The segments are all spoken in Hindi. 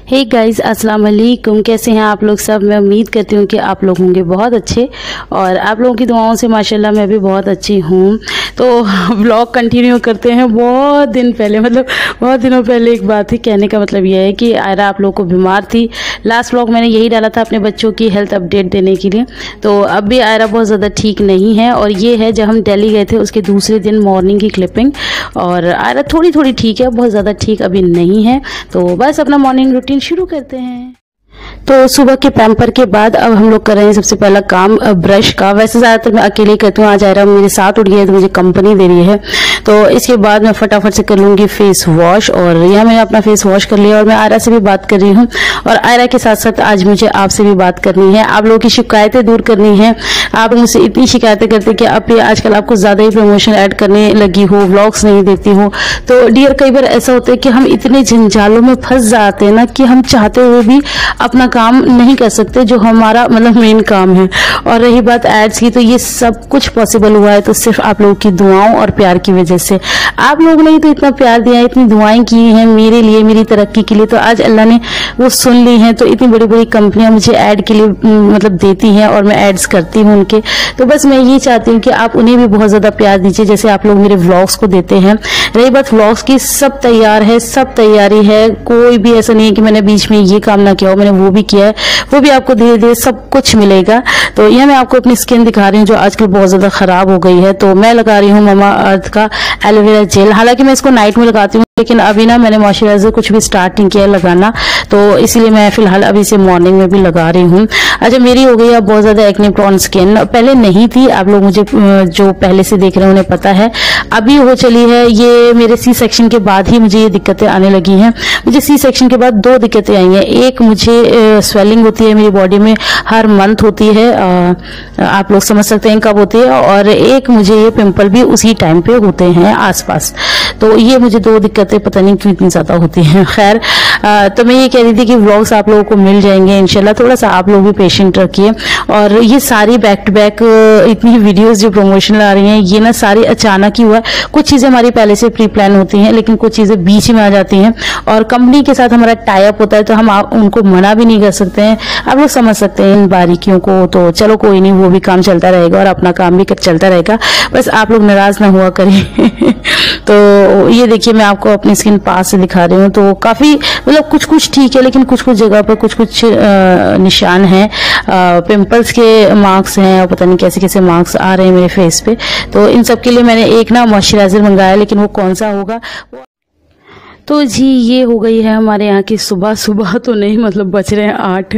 हे गाइस, अस्सलाम वालेकुम। कैसे हैं आप लोग सब। मैं उम्मीद करती हूँ कि आप लोग होंगे बहुत अच्छे और आप लोगों की दुआओं से माशाल्लाह मैं भी बहुत अच्छी हूँ। तो व्लॉग कंटिन्यू करते हैं। बहुत दिन पहले बहुत दिनों पहले एक बात थी, कहने का मतलब यह है कि आयरा आप लोगों को बीमार थी। लास्ट व्लॉग मैंने यही डाला था अपने बच्चों की हेल्थ अपडेट देने के लिए। तो अब भी आयरा बहुत ज़्यादा ठीक नहीं है और ये है जब हम दिल्ली गए थे उसके दूसरे दिन मॉर्निंग की क्लिपिंग। और आयरा थोड़ी थोड़ी ठीक है, बहुत ज़्यादा ठीक अभी नहीं है। तो बस अपना मॉर्निंग रूटीन शुरू करते हैं। तो सुबह के पैम्पर के बाद अब हम लोग कर रहे हैं सबसे पहला काम ब्रश का। वैसे ज़्यादातर मैं अकेले करती हूँ, आज आयरा मेरे साथ उठ गई है तो मुझे कंपनी दे रही है। तो इसके बाद मैं फटाफट से कर लूँगी फेस वॉश। और यहाँ मैंने अपना फेस वॉश कर लिया और मैं आयरा से भी बात कर रही हूँ और आयरा के साथ साथ आज मुझे आपसे भी बात करनी है। आप लोगों की शिकायतें दूर करनी है। आप मुझसे इतनी शिकायतें करते कि आप आजकल आपको ज़्यादा ही प्रमोशन ऐड करने लगी हो, व्लॉग्स नहीं देती हो। तो डियर कई बार ऐसा होता है कि हम इतने जंजालों में फंस जाते हैं ना कि हम चाहते हुए भी अपना काम नहीं कर सकते जो हमारा मेन काम है। और रही बात एड्स की, तो ये सब कुछ पॉसिबल हुआ है तो सिर्फ आप लोगों की दुआओं और प्यार की वजह से। आप लोगों ने तो इतना प्यार दिया है, इतनी दुआएं की हैं मेरे लिए, मेरी तरक्की के लिए, तो आज अल्लाह ने वो सुन ली हैं। तो इतनी बड़ी बड़ी कंपनियां मुझे ऐड के लिए देती हैं और मैं एड्स करती हूँ उनके। तो बस मैं ये चाहती हूँ कि आप उन्हें भी बहुत ज्यादा प्यार दीजिए जैसे आप लोग मेरे व्लॉग्स को देते हैं। रही बात व्लॉग्स की, सब तैयार है, सब तैयारी है। कोई भी ऐसा नहीं है कि मैंने बीच में ये काम ना किया हो, मैंने वो भी किया है, वो भी आपको धीरे धीरे सब कुछ मिलेगा। तो यह मैं आपको अपनी स्किन दिखा रही हूँ जो आजकल बहुत ज्यादा खराब हो गई है। तो मैं लगा रही हूँ मामा अर्थ का एलोवेरा जेल। हालांकि मैं इसको नाइट में लगाती हूँ लेकिन अभी ना मैंने मॉइस्चराइजर कुछ भी स्टार्ट नहीं किया लगाना, तो इसीलिए मैं फिलहाल अभी से मॉर्निंग में भी लगा रही हूँ। अच्छा, मेरी हो गई है बहुत ज्यादा एक्ने प्रोन स्किन। पहले नहीं थी, आप लोग मुझे जो पहले से देख रहे हैं उन्हें पता है। अभी हो चली है, ये मेरे सी सेक्शन के बाद ही मुझे ये दिक्कतें आने लगी हैं। मुझे सी सेक्शन के बाद दो दिक्कतें आई हैं। एक, मुझे स्वेलिंग होती है मेरी बॉडी में, हर मंथ होती है, आप लोग समझ सकते हैं कब होती है। और एक, मुझे ये पिंपल भी उसी टाइम पे होते हैं आसपास। तो ये मुझे दो दिक्कतें पता नहीं क्यों इतनी ज्यादा होती हैं। खैर, तो मैं ये कह रही थी कि व्लॉग्स आप लोगों को मिल जाएंगे इंशाल्लाह। थोड़ा सा आप लोग भी पेशेंट रखिए। और ये सारी बैक टू बैक इतनी वीडियोस जो प्रमोशनल आ रही हैं, ये ना सारी अचानक ही हुआ है। कुछ चीजें हमारी पहले से प्री प्लान होती हैं लेकिन कुछ चीजें बीच में आ जाती हैं और कंपनी के साथ हमारा टाई अप होता है तो हम उनको मना भी नहीं कर सकते हैं। आप लोग समझ सकते हैं इन बारीकियों को। तो चलो कोई नहीं, वो भी काम चलता रहेगा और अपना काम भी चलता रहेगा। बस आप लोग नाराज ना हुआ करिए। तो ये देखिए, मैं आपको अपनी स्किन पास से दिखा रही हूँ। तो काफी कुछ कुछ ठीक है लेकिन कुछ कुछ जगह पर कुछ कुछ निशान हैं, पिंपल्स के मार्क्स हैं और पता नहीं कैसे कैसे मार्क्स आ रहे हैं मेरे फेस पे। तो इन सब के लिए मैंने एक ना मॉइस्चराइजर मंगाया, लेकिन वो कौन सा होगा। तो जी, ये हो गई है हमारे यहाँ की सुबह। सुबह तो नहीं, बज रहे हैं 8।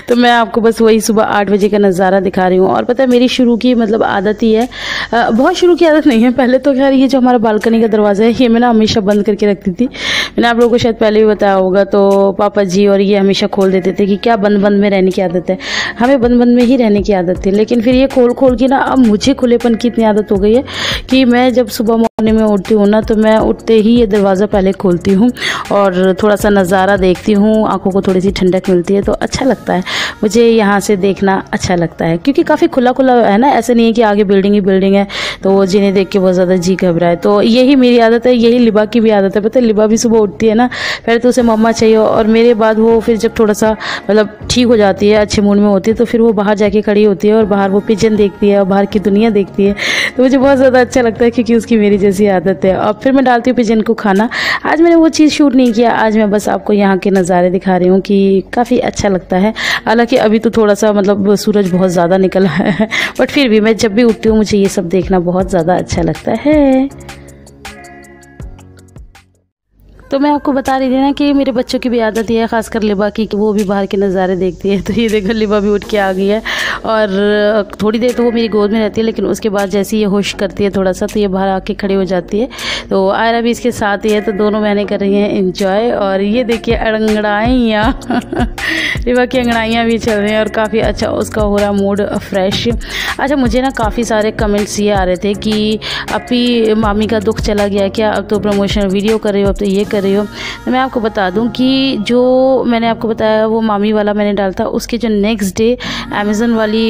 तो मैं आपको बस वही सुबह 8 बजे का नज़ारा दिखा रही हूँ। और पता है मेरी शुरू की आदत ही है, बहुत शुरू की आदत नहीं है। पहले तो खैर ये जो हमारा बालकनी का दरवाज़ा है ये मैं ना हमेशा बंद करके रखती थी। मैंने आप लोगों को शायद पहले भी बताया होगा। तो पापा जी और ये हमेशा खोल देते थे कि क्या बंद बंद में रहने की आदत है। हमें बंद बंद में ही रहने की आदत थी, लेकिन फिर ये खोल खोल के ना अब मुझे खुलेपन की इतनी आदत हो गई है कि मैं जब सुबह मॉर्निंग में उठती हूँ ना, तो मैं उठते ही ये दरवाज़ा पहले खोलती हूँ और थोड़ा सा नज़ारा देखती हूँ। आंखों को थोड़ी सी ठंडक मिलती है तो अच्छा लगता है मुझे। यहाँ से देखना अच्छा लगता है क्योंकि काफ़ी खुला खुला है ना, ऐसे नहीं है कि आगे बिल्डिंग ही बिल्डिंग है तो जिन्हें देख के बहुत ज़्यादा जी घबराए। तो यही मेरी आदत है, यही लिबा की भी आदत है। पता है लिबा भी सुबह उठती है ना, पहले तो उसे मम्मा चाहिए और मेरे बाद वो फिर जब थोड़ा सा ठीक हो जाती है, अच्छे मूड में होती है, तो फिर वो बाहर जाके खड़ी होती है और बाहर वो पिजन देखती है और बाहर की दुनिया देखती है। तो मुझे बहुत ज़्यादा अच्छा लगता है क्योंकि उसकी मेरी जैसी आदत है। और फिर मैं डालती हूँ पिजन को खाना। आज मैंने वो चीज़ शूट नहीं किया, आज मैं बस आपको यहाँ के नज़ारे दिखा रही हूँ कि काफ़ी अच्छा लगता है। हालांकि अभी तो थोड़ा सा सूरज बहुत ज़्यादा निकला है, बट फिर भी मैं जब भी उठती हूँ मुझे ये सब देखना बहुत ज़्यादा अच्छा लगता है। तो मैं आपको बता रही थी ना कि मेरे बच्चों की भी आदत है, खासकर लिबा की, कि वो भी बाहर के नज़ारे देखती है। तो ये देखो लिबा भी उठ के आ गई है और थोड़ी देर तो वो मेरी गोद में रहती है, लेकिन उसके बाद जैसे ही ये होश करती है थोड़ा सा तो ये बाहर आके खड़ी हो जाती है। तो आयरा भी इसके साथ ही है, तो दोनों बहनें कर रही हैं एंजॉय। और ये देखिए अंगड़ाइयाँ लिबा की अंगड़ाइयाँ भी चल रही हैं और काफ़ी अच्छा उसका हो रहा मूड फ्रेश। अच्छा, मुझे ना काफ़ी सारे कमेंट्स ये आ रहे थे कि अभी मामी का दुख चला गया क्या, अब तो प्रमोशनल वीडियो कर रहे हो, अब तो ये कर रही हो। तो मैं आपको बता दूं कि जो मैंने आपको बताया वो मामी वाला मैंने डाला था, उसके जो नेक्स्ट डे अमेज़न वाली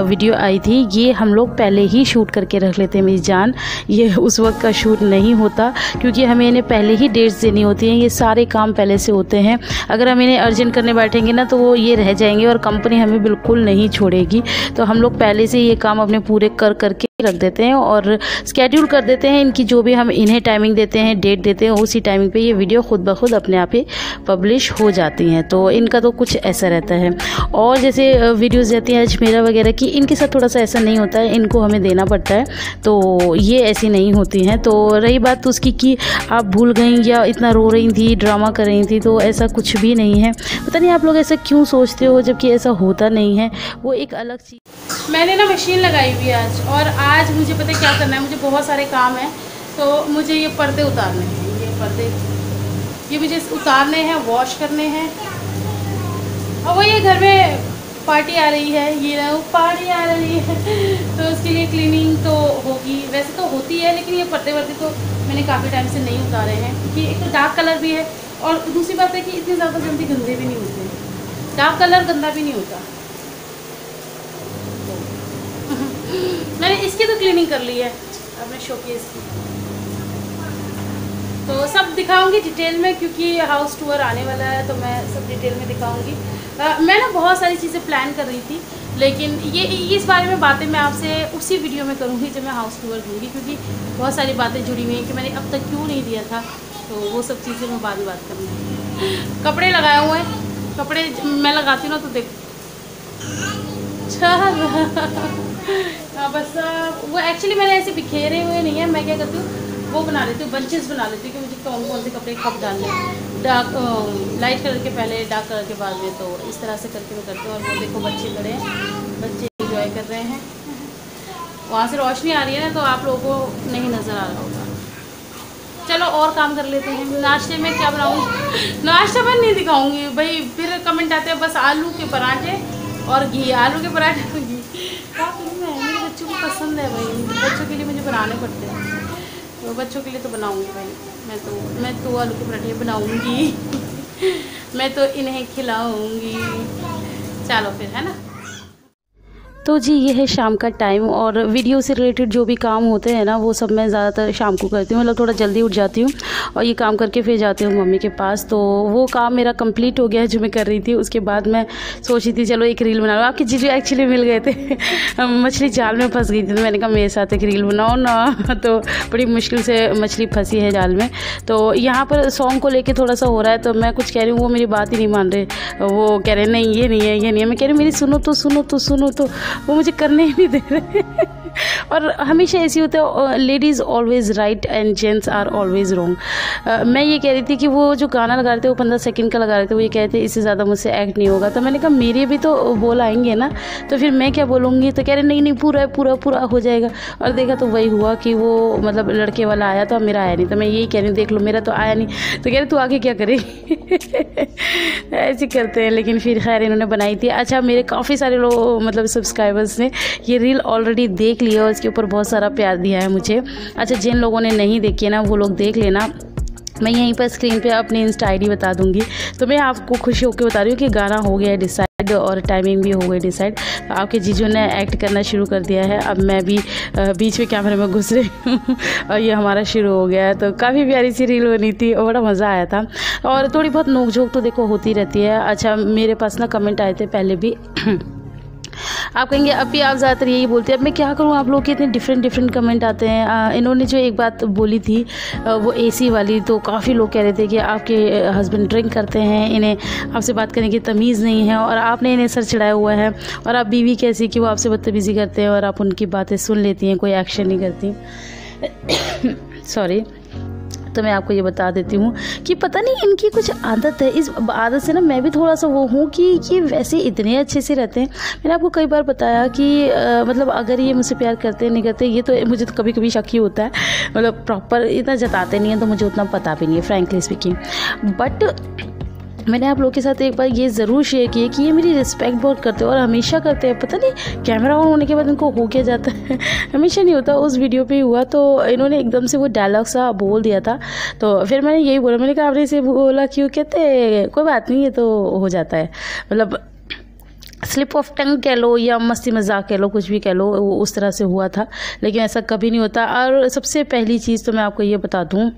वीडियो आई थी, ये हम लोग पहले ही शूट करके रख लेते हैं मेरी जान। ये उस वक्त का शूट नहीं होता क्योंकि हमें इन्हें पहले ही डेट्स देनी होती हैं, ये सारे काम पहले से होते हैं। अगर हम इन्हें अर्जेंट करने बैठेंगे ना तो वो ये रह जाएंगे और कंपनी हमें बिल्कुल नहीं छोड़ेगी। तो हम लोग पहले से ये काम अपने पूरे करके रख देते हैं और स्केड्यूल कर देते हैं इनकी, जो भी हम इन्हें टाइमिंग देते हैं, डेट देते हैं, उसी टाइमिंग पे ये वीडियो खुद ब खुद अपने आप ही पब्लिश हो जाती हैं। तो इनका तो कुछ ऐसा रहता है। और जैसे वीडियोस रहती हैं अजमेरा वगैरह की, इनके साथ थोड़ा सा ऐसा नहीं होता है, इनको हमें देना पड़ता है, तो ये ऐसी नहीं होती हैं। तो रही बात उसकी कि आप भूल गई या इतना रो रही थी, ड्रामा कर रही थी, तो ऐसा कुछ भी नहीं है। पता नहीं आप लोग ऐसा क्यों सोचते हो जबकि ऐसा होता नहीं है, वो एक अलग चीज़। मैंने ना मशीन लगाई हुई है आज, और आज मुझे पता है क्या करना है, मुझे बहुत सारे काम हैं। तो मुझे ये पर्दे उतारने हैं, ये पर्दे ये मुझे उतारने हैं, वॉश करने हैं। और वो ये घर में पार्टी आ रही है, ये ना पार्टी आ रही है तो उसके लिए क्लीनिंग तो होगी, वैसे तो होती है, लेकिन ये पर्दे वर्दे तो मैंने काफ़ी टाइम से नहीं उतारे हैं क्योंकि एक तो डार्क कलर भी है और दूसरी बात है कि इतने ज़्यादा जल्दी गंदे भी नहीं होते। डार्क कलर गंदा भी नहीं होता। मैंने इसकी तो क्लीनिंग कर ली है अपने शोकेस की, तो सब दिखाऊंगी डिटेल में क्योंकि हाउस टूर आने वाला है, तो मैं सब डिटेल में दिखाऊंगी। मैं ना बहुत सारी चीज़ें प्लान कर रही थी, लेकिन ये इस बारे में बातें मैं आपसे उसी वीडियो में करूँगी जब मैं हाउस टूर दूँगी, क्योंकि बहुत सारी बातें जुड़ी हुई हैं कि मैंने अब तक क्यों नहीं दिया था, तो वो सब चीज़ें मैं बाद में बात करूँगी। कपड़े लगाए हुए हैं, कपड़े मैं लगाती हूँ ना तो देखो बस वो एक्चुअली मैंने ऐसे बिखेरे हुए नहीं है। मैं क्या करती हूँ, वो बना लेती हूँ, बंचेस बना लेती हूँ कि मुझे कौन कौन से कपड़े कब डालने हैं, डार्क लाइट कलर के पहले, डार्क कलर के बाद में, तो इस तरह से करके मैं करती हूँ। और वो देखो बच्चे बड़े हैं, बच्चे इंजॉय कर रहे हैं। वहाँ से रोशनी आ रही है ना तो आप लोगों को नहीं नज़र आ रहा होगा। चलो और काम कर लेते हैं। नाश्ते में क्या बनाऊँगी, नाश्ता मैं नहीं दिखाऊँगी भाई, फिर कमेंट आते हैं बस आलू के पराठे और घी, आलू के पराठे और घी। क्या करूँ मैं, मेरे बच्चों को पसंद है भाई, बच्चों के लिए मुझे बनाने पड़ते हैं, तो बच्चों के लिए तो बनाऊँगी भाई। मैं तो आलू के पराठे बनाऊँगी मैं तो इन्हें खिलाऊँगी। चलो फिर, है ना। तो जी ये है शाम का टाइम, और वीडियो से रिलेटेड जो भी काम होते हैं ना वो सब मैं ज़्यादातर शाम को करती हूँ। मतलब थोड़ा जल्दी उठ जाती हूँ और ये काम करके फिर जाती हूँ मम्मी के पास। तो वो काम मेरा कंप्लीट हो गया है जो मैं कर रही थी। उसके बाद मैं सोची थी चलो एक रील बना लो। आपके जीजू एक्चुअली मिल गए थे मछली जाल में फंस गई थी, तो मैंने कहा मेरे साथ एक रील बनाओ ना। तो बड़ी मुश्किल से मछली फंसी है जाल में। तो यहाँ पर सॉन्ग को लेके थोड़ा सा हो रहा है, तो मैं कुछ कह रही हूँ, वो मेरी बात ही नहीं मान रहे। वो कह रहे नहीं ये नहीं है, ये नहीं है। मैं कह रही मेरी सुनो तो वो मुझे करने ही नहीं दे रहे और हमेशा ऐसी होता है, ladies always right and gents are always wrong. मैं ये कह रही थी कि वो जो गाना लगा रहे थे वो 15 सेकंड का लगा रहे थे, वो ये कह रहे थे इससे ज़्यादा मुझसे एक्ट नहीं होगा। तो मैंने कहा मेरे भी तो बोल आएंगे ना, तो फिर मैं क्या बोलूँगी। तो कह रहे नहीं पूरा हो जाएगा। और देखा तो वही हुआ कि वो मतलब लड़के वाला आया तो मेरा आया नहीं। तो मैं यही कह रही हूँ देख लो मेरा तो आया नहीं। तो कह रहे तू आगे क्या करेगी ऐसे करते हैं। लेकिन फिर खैर इन्होंने बनाई थी। अच्छा, मेरे काफ़ी सारे लोग मतलब सब्सक्राइबर्स ने ये रील ऑलरेडी देख लिया और इसके ऊपर बहुत सारा प्यार दिया है मुझे। अच्छा, जिन लोगों ने नहीं देखी है ना वो लोग देख लेना। मैं यहीं पर स्क्रीन पे अपनी इंस्टा आईडी बता दूंगी। तो मैं आपको खुशी होकर बता रही हूँ कि गाना हो गया है डिसाइड और टाइमिंग भी हो गई डिसाइड। तो आपके जीजू ने एक्ट करना शुरू कर दिया है। अब मैं भी बीच में कैमरे में घुस रही हूँ और ये हमारा शुरू हो गया है। तो काफ़ी प्यारी सी रील बनी थी और बड़ा मज़ा आया था। और थोड़ी बहुत नोक झोंक तो देखो होती रहती है। अच्छा, मेरे पास ना कमेंट आए थे पहले भी आप कहेंगे अभी आप ज़्यादातर यही बोलते हैं। अब मैं क्या करूँ, आप लोग के इतने डिफरेंट कमेंट आते हैं। इन्होंने जो एक बात बोली थी वो एसी वाली, तो काफ़ी लोग कह रहे थे कि आपके हस्बैंड ड्रिंक करते हैं, इन्हें आपसे बात करने की तमीज़ नहीं है और आपने इन्हें सर चढ़ाया हुआ है। और आप बीवी कैसी कि वो आपसे बदतमीज़ी करते हैं और आप उनकी बातें सुन लेती हैं, कोई एक्शन नहीं करती सॉरी। तो मैं आपको ये बता देती हूँ कि पता नहीं इनकी कुछ आदत है। इस आदत से ना मैं भी थोड़ा सा वो हूँ कि ये वैसे इतने अच्छे से रहते हैं। मैंने आपको कई बार बताया कि मतलब अगर ये मुझसे प्यार करते नहीं करते, ये तो मुझे तो कभी कभी शक ही होता है। मतलब प्रॉपर इतना जताते नहीं हैं तो मुझे उतना पता भी नहीं है फ्रैंकली स्पीकिंग। बट मैंने आप लोगों के साथ एक बार ये ज़रूर शेयर किया कि ये मेरी रिस्पेक्ट बहुत करते हैं और हमेशा करते हैं। पता नहीं कैमरा ऑन होने के बाद इनको हो क्या जाता है, हमेशा नहीं होता, उस वीडियो पे हुआ। तो इन्होंने एकदम से वो डायलॉग सा बोल दिया था, तो फिर मैंने यही बोला, मैंने कहा आपने इसे बोला क्यों? कहते कोई बात नहीं, ये तो हो जाता है, मतलब स्लिप ऑफ टंग कह लो या मस्ती मजाक कह लो, कुछ भी कह लो, वो उस तरह से हुआ था, लेकिन ऐसा कभी नहीं होता। और सबसे पहली चीज़ तो मैं आपको ये बता दूँ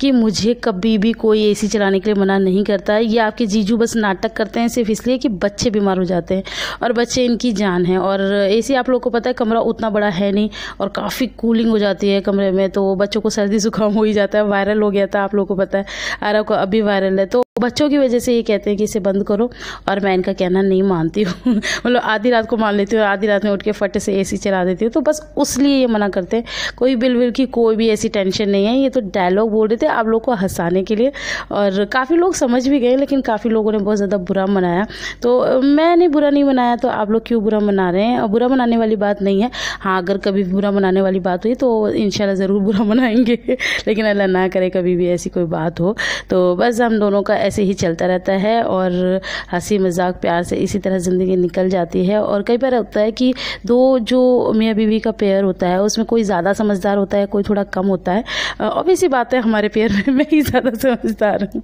कि मुझे कभी भी कोई एसी चलाने के लिए मना नहीं करता है। ये आपके जीजू बस नाटक करते हैं सिर्फ इसलिए कि बच्चे बीमार हो जाते हैं, और बच्चे इनकी जान है। और एसी आप लोगों को पता है कमरा उतना बड़ा है नहीं, और काफ़ी कूलिंग हो जाती है कमरे में, तो बच्चों को सर्दी जुकाम हो ही जाता है। वायरल हो गया था, आप लोगों को पता है, आरा को अभी वायरल है। तो बच्चों की वजह से ये कहते हैं कि इसे बंद करो, और मैं इनका कहना नहीं मानती हूँ मतलब आधी रात को मान लेती हूँ, आधी रात में उठ के फटे से एसी चला देती हूँ, तो बस उसलिए ये मना करते हैं। कोई बिल की कोई भी ऐसी टेंशन नहीं है, ये तो डायलॉग बोल रहे थे आप लोग को हंसाने के लिए, और काफ़ी लोग समझ भी गए, लेकिन काफ़ी लोगों ने बहुत ज़्यादा बुरा मनाया। तो मैंने बुरा नहीं मनाया, तो आप लोग क्यों बुरा मना रहे हैं? और बुरा मनाने वाली बात नहीं है। हाँ, अगर कभी बुरा मनाने वाली बात हुई तो इंशाल्लाह ज़रूर बुरा मनाएंगे लेकिन अल्लाह ना करे कभी भी ऐसी कोई बात हो। तो बस हम दोनों का ऐसे ही चलता रहता है, और हंसी मजाक प्यार से इसी तरह ज़िंदगी निकल जाती है। और कई बार होता है कि दो जो मियाँ बीवी का पेयर होता है, उसमें कोई ज़्यादा समझदार होता है, कोई थोड़ा कम होता है। ऑब्वियस सी बात है, हमारे पेयर में मैं ही ज़्यादा समझदार हूँ,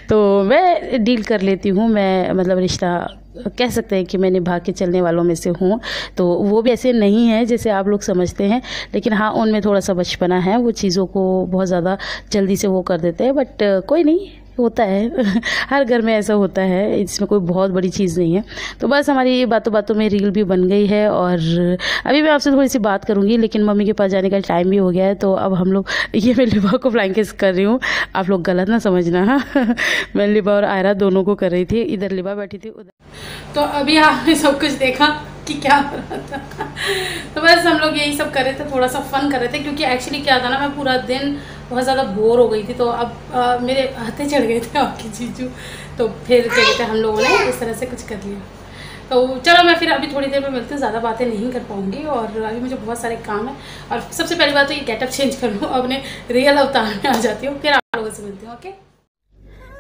तो मैं डील कर लेती हूँ। मैं मतलब रिश्ता कह सकते हैं कि मैं निभा के चलने वालों में से हूँ। तो वो भी ऐसे नहीं है जैसे आप लोग समझते हैं, लेकिन हाँ, उनमें थोड़ा सा बचपना है, वो चीज़ों को बहुत ज़्यादा जल्दी से वो कर देते हैं। बट कोई नहीं, होता है हर घर में ऐसा होता है, इसमें कोई बहुत बड़ी चीज़ नहीं है। तो बस हमारी बातों बातों में रील भी बन गई है, और अभी मैं आपसे थोड़ी सी बात करूंगी, लेकिन मम्मी के पास जाने का टाइम भी हो गया है। तो अब हम लोग, ये मैं लिबा को फ्लाइंग किस कर रही हूँ, आप लोग गलत ना समझना। हाँ मैं लिबा और आयरा दोनों को कर रही थी, इधर लिबा बैठी थी, उधर। तो अभी आपने सब कुछ देखा कि क्या हो रहा था तो बस हम लोग यही सब कर रहे थे, थोड़ा सा फन कर रहे थे, क्योंकि एक्चुअली क्या था ना, मैं पूरा दिन बहुत ज़्यादा बोर हो गई थी। तो अब मेरे हाथे चढ़ गए थे आपके जीजू, तो फिर क्या कहते हैं, हम लोगों ने इस तरह से कुछ कर लिया। तो चलो मैं फिर अभी थोड़ी देर में मिलती हूँ, ज़्यादा बातें नहीं कर पाऊँगी, और अभी मुझे बहुत सारे काम है। और सबसे पहली बात तो ये गेटअप चेंज कर लूँ, अपने रियल अवतार में आ जाती हूँ, फिर आप लोगों से मिलती हूँ। ओके,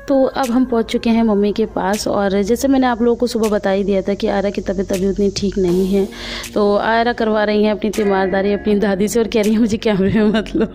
तो अब हम पहुंच चुके हैं मम्मी के पास, और जैसे मैंने आप लोगों को सुबह बता ही दिया था कि आयरा की तबीयत अभी उतनी ठीक नहीं है। तो आयरा करवा रही हैं अपनी तीमारदारी अपनी दादी से, और कह रही है मुझे कैमरे में मत लो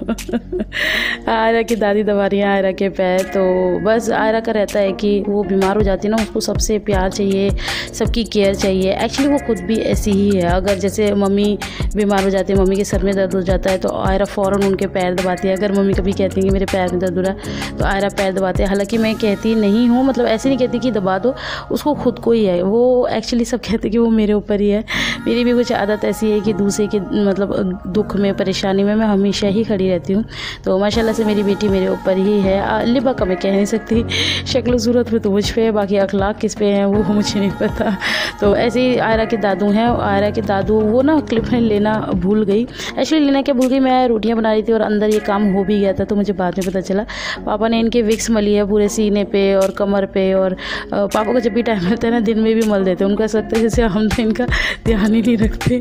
आयरा की दादी दबा रही है आयरा के पैर। तो बस आयरा का रहता है कि वो बीमार हो जाती है ना, उसको सबसे प्यार चाहिए, सबकी केयर चाहिए। एक्चुअली वो खुद भी ऐसी ही है, अगर जैसे मम्मी बीमार हो जाती है, मम्मी के सर में दर्द हो जाता है, तो आयरा फ़ौरन उनके पैर दबाती है। अगर मम्मी कभी कहती है कि मेरे पैर में दर्द हो रहा है, तो आयरा पैर दबाते हैं। हालांकि मैं कहती नहीं हूँ, मतलब ऐसे नहीं कहती कि दबा दो, उसको खुद को ही है, वो एक्चुअली सब कहते कि वो मेरे ऊपर ही है। मेरी भी कुछ आदत ऐसी है कि दूसरे के मतलब दुख में परेशानी में मैं हमेशा ही खड़ी रहती हूँ। तो माशाल्लाह से मेरी बेटी मेरे ऊपर ही है। लिबा का मैं कह नहीं सकती, शक्ल सूरत में तो मुझ पे है, बाकी अखलाक किस पे हैं वो मुझे नहीं पता। तो ऐसे ही आयरा के दादू हैं, आयरा के दादू वो ना क्लिप में लेना भूल गई। एक्चुअली लेना क्या भूल गई, मैं रोटियाँ बना रही थी और अंदर ये काम हो भी गया था, तो मुझे बाद में पता चला। पापा ने इनके विक्स मली है पूरे सीने पे और कमर पे, और पापा को जब भी टाइम मिलता है ना दिन में भी मल देते हैं। उनका ऐसा लगता है जैसे हम तो इनका ध्यान ही नहीं रखते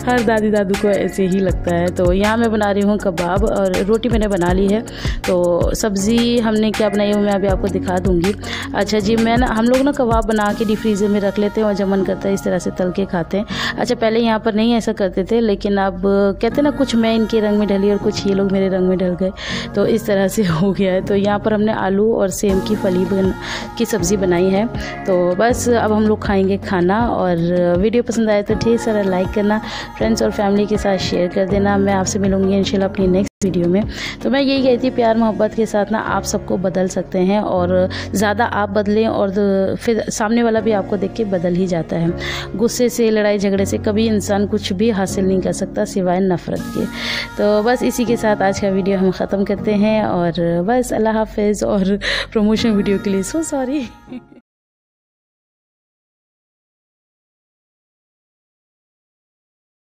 हर दादी दादू को ऐसे ही लगता है। तो यहाँ मैं बना रही हूँ कबाब, और रोटी मैंने बना ली है। तो सब्ज़ी हमने क्या बनाई है मैं अभी आपको दिखा दूँगी। अच्छा जी, मैं ना हम लोग ना कबाब बना के डीप फ्रीज़र में रख लेते हैं, और जब मन करता है इस तरह से तल के खाते हैं। अच्छा, पहले यहाँ पर नहीं ऐसा करते थे, लेकिन अब कहते हैं ना कुछ मैं इनके रंग में ढली और कुछ ये लोग मेरे रंग में ढल गए, तो इस तरह से हो गया है। तो यहाँ पर हमने आलू और सेम की फली की सब्ज़ी बनाई है। तो बस अब हम लोग खाएंगे खाना, और वीडियो पसंद आए तो ढेर सारा लाइक करना, फ्रेंड्स और फैमिली के साथ शेयर कर देना। मैं आपसे मिलूंगी इंशाल्लाह अपनी नेक्स्ट वीडियो में। तो मैं यही कहती, प्यार मोहब्बत के साथ ना आप सबको बदल सकते हैं, और ज़्यादा आप बदलें और फिर सामने वाला भी आपको देख के बदल ही जाता है। गुस्से से, लड़ाई झगड़े से कभी इंसान कुछ भी हासिल नहीं कर सकता सिवाय नफ़रत के। तो बस इसी के साथ आज का वीडियो हम ख़त्म करते हैं, और बस अल्लाह हाफिज़। और प्रमोशन वीडियो के लिए सो सॉरी।